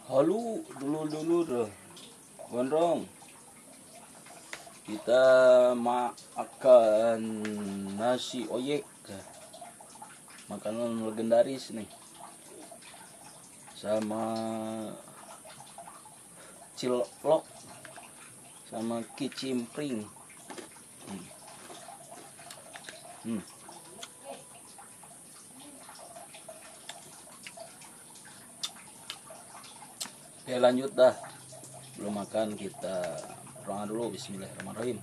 Halo, dulu gondrong. Kita makan nasi oyek, makanan legendaris nih, sama cilok, sama kicimpring. Hmm. Oke, lanjut dah. Belum makan, kita berdoa dulu. Bismillahirrahmanirrahim.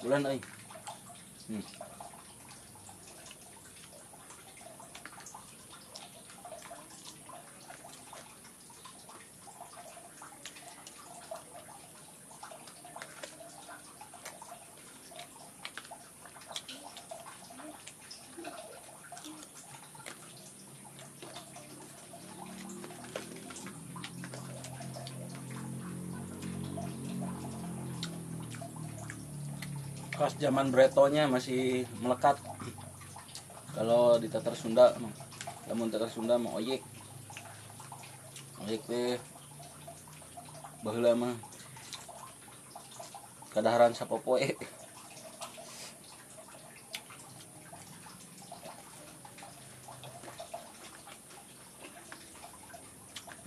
Ulan ay. Khas zaman Bretonya masih melekat. Kalau di Tatar Sunda, namun Tatar Sunda mah oyek teh baheula mah kadaharan sapopoe.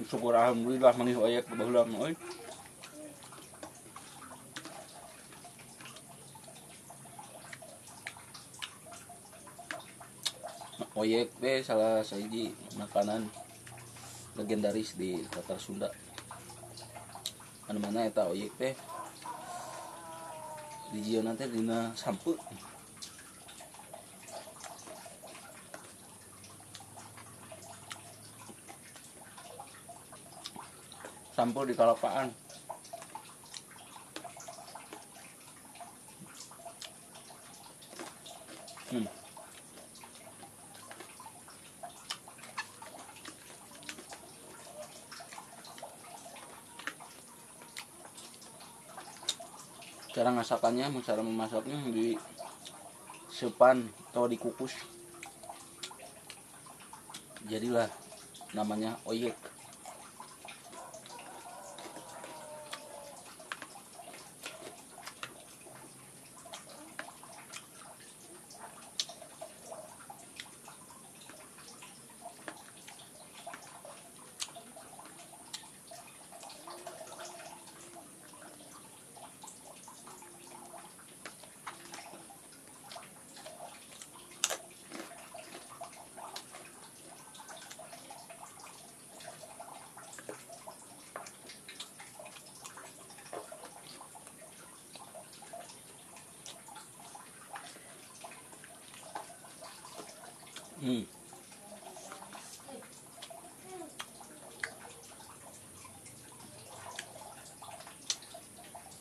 Syukur alhamdulillah manis oyek baheula mah euy. Oyek teh salah sahiji makanan legendaris di Tatar Sunda. Mana-mana eta oyek teh dijieunna teh dina sampeu. Sampeu di kalapaan. Cara masakannya, cara memasaknya di sepan atau dikukus, jadilah namanya oyek.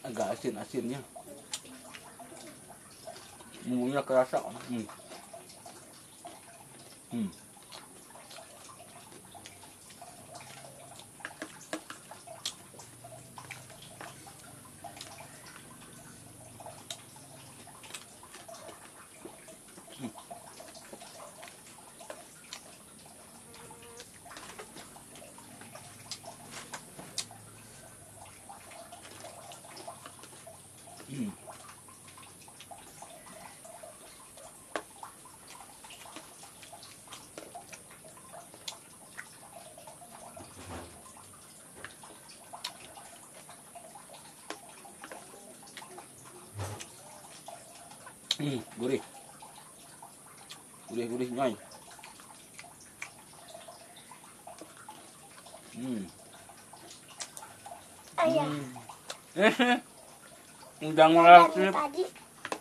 Agak asin-asinnya, bumbunya kerasa. Gurih nyoy. Ayah. Udang malah Tadi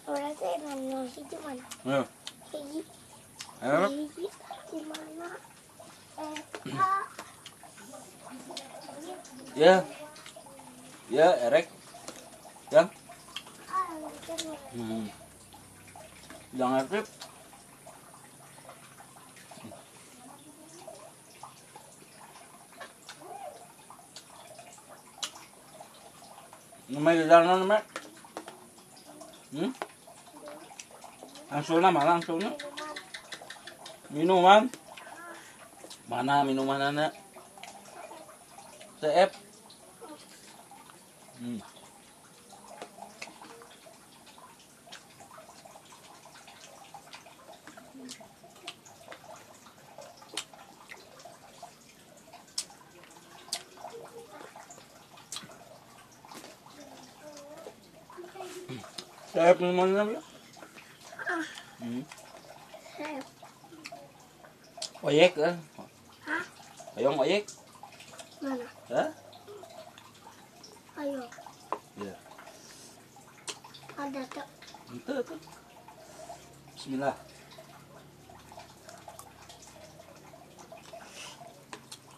Berarti nanya hiji mana? Ya. Hiji. Ayo. Hiji di mana? Ya. Ya, erek. Yang. Jangan aktif. Namanya di dalam namanya. Langsungnya mana langsungnya? Minuman. Mana minuman anak? CF. CF minumannya apa? Oyek kan? Hah? Oyong oyek? Mana? Hah? Ayo. Ya. Ada tak? Itu tuh. Bismillah.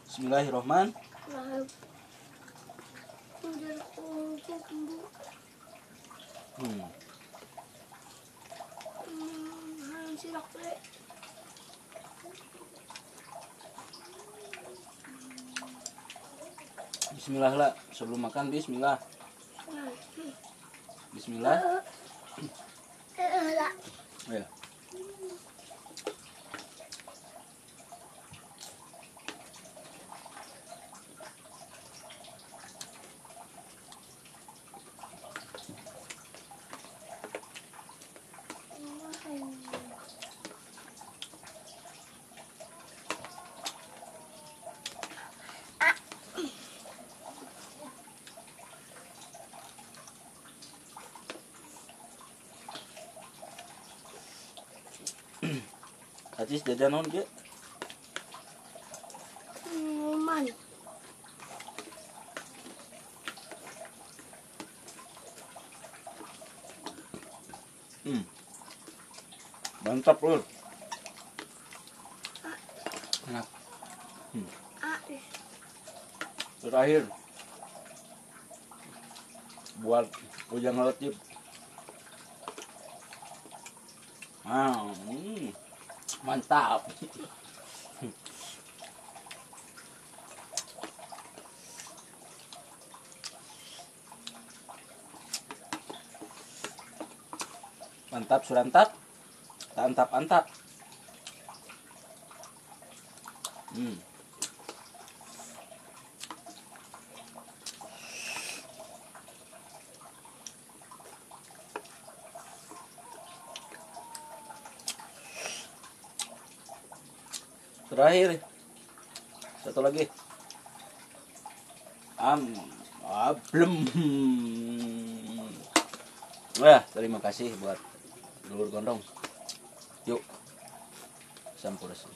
Bismillahirrahmanirrahim. Udah kumpul kumbu. Hayang silak le. Bismillah lah. Sebelum makan bismillah. Bismillah. Lah. Ya. Atis jajan naon ge? Minuman. Mantap lur. Enak. Terakhir buat ujang letip. Mantap. Mantap surantap. Antap-antap. Terakhir satu lagi. Blem. Wah, terima kasih buat dulur gondong. Yuk, sampurasun.